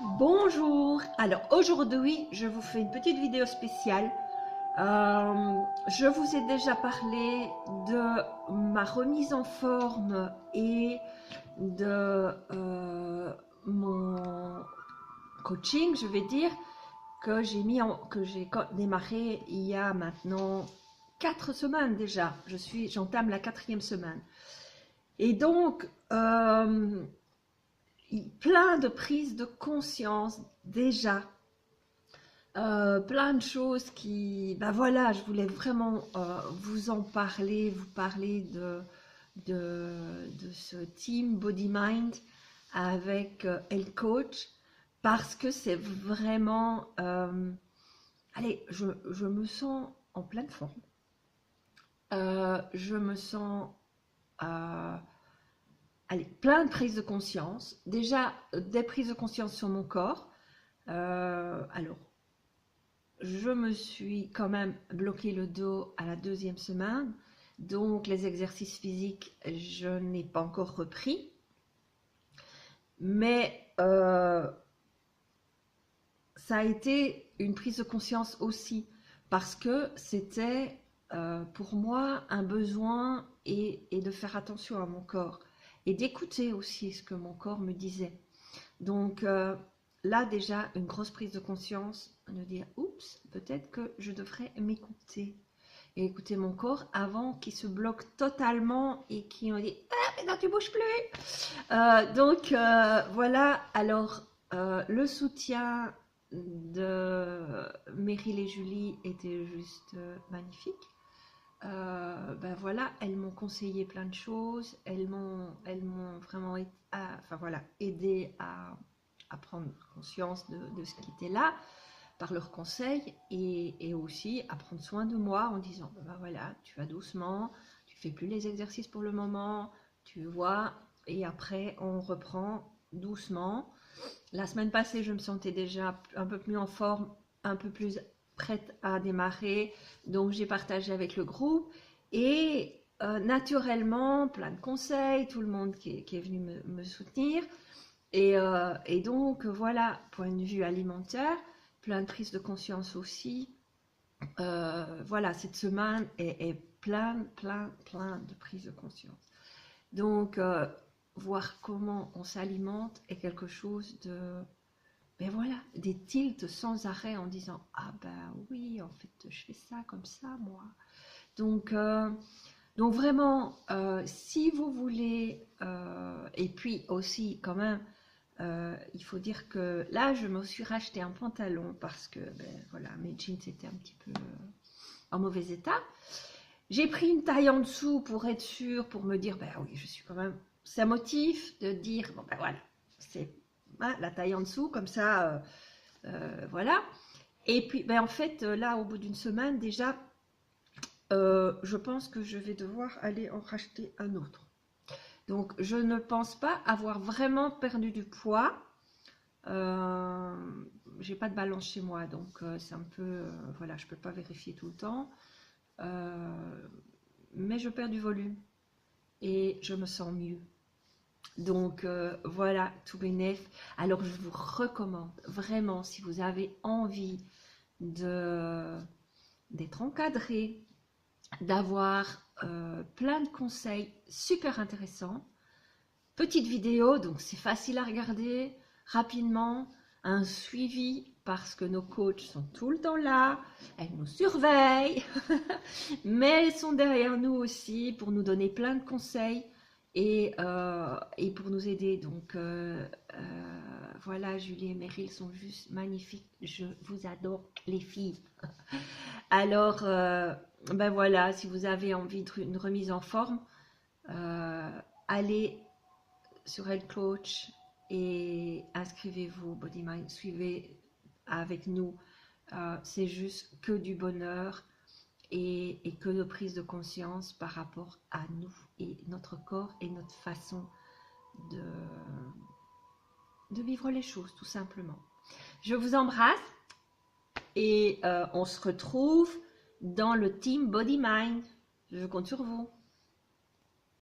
Bonjour, alors aujourd'hui je vous fais une petite vidéo spéciale. Je vous ai déjà parlé de ma remise en forme et de mon coaching, je vais dire, que j'ai démarré il y a maintenant 4 semaines déjà. J'entame la 4e semaine. Et donc, plein de prises de conscience déjà, plein de choses qui, ben voilà, je voulais vraiment vous en parler, vous parler de ce team Body Mind avec Elle Coach, parce que c'est vraiment, allez, je me sens en pleine forme, je me sens allez, plein de prises de conscience. Déjà, des prises de conscience sur mon corps. Alors, je me suis quand même bloqué le dos à la 2e semaine. Donc, les exercices physiques, je n'ai pas encore repris. Mais ça a été une prise de conscience aussi. Parce que c'était pour moi un besoin et de faire attention à mon corps. Et d'écouter aussi ce que mon corps me disait. Donc là déjà une grosse prise de conscience, de dire oups, peut-être que je devrais m'écouter et écouter mon corps avant qu'il se bloque totalement et qu'il me dit ah mais non tu bouges plus. Donc voilà, alors le soutien de Meryl et Julie était juste magnifique. Ben voilà, elles m'ont conseillé plein de choses, elles m'ont vraiment enfin voilà, aidé à prendre conscience de ce qui était là par leurs conseils et aussi à prendre soin de moi en disant ben voilà, tu vas doucement, tu fais plus les exercices pour le moment, tu vois, et après on reprend doucement. La semaine passée, je me sentais déjà un peu plus en forme, un peu plus prête à démarrer, donc j'ai partagé avec le groupe et naturellement, plein de conseils, tout le monde qui est venu me soutenir et donc voilà, point de vue alimentaire, plein de prise de conscience aussi. Voilà, cette semaine est plein de prises de conscience. Donc, voir comment on s'alimente est quelque chose de... Ben voilà, des tilts sans arrêt en disant « Ah ben oui, en fait, je fais ça comme ça, moi. » Donc vraiment, si vous voulez... et puis aussi, quand même, il faut dire que là, je me suis racheté un pantalon parce que, ben voilà, mes jeans étaient un petit peu en mauvais état. J'ai pris une taille en dessous pour être sûre, pour me dire, ben oui, je suis quand même... Ça motive de dire, bon ben voilà, c'est la taille en dessous, comme ça, voilà. Et puis, ben en fait, là, au bout d'une semaine, déjà, je pense que je vais devoir aller en racheter un autre. Donc, je ne pense pas avoir vraiment perdu du poids. J'ai pas de balance chez moi, donc c'est un peu... voilà, je peux pas vérifier tout le temps. Mais je perds du volume et je me sens mieux. Donc voilà, tout bénef. Alors je vous recommande vraiment, si vous avez envie d'être encadré, d'avoir plein de conseils super intéressants. Petite vidéo, donc c'est facile à regarder rapidement, un suivi parce que nos coachs sont tout le temps là, elles nous surveillent, mais elles sont derrière nous aussi pour nous donner plein de conseils et pour nous aider. Donc voilà, Julie et Meryl sont juste magnifiques, je vous adore les filles. Alors ben voilà, si vous avez envie d'une remise en forme, allez sur Elle Coach et inscrivez-vous Body Mind, suivez avec nous, c'est juste que du bonheur et que de prise de conscience par rapport à nous et notre corps et notre façon de vivre les choses tout simplement. Je vous embrasse et on se retrouve dans le team Body Mind. Je compte sur vous.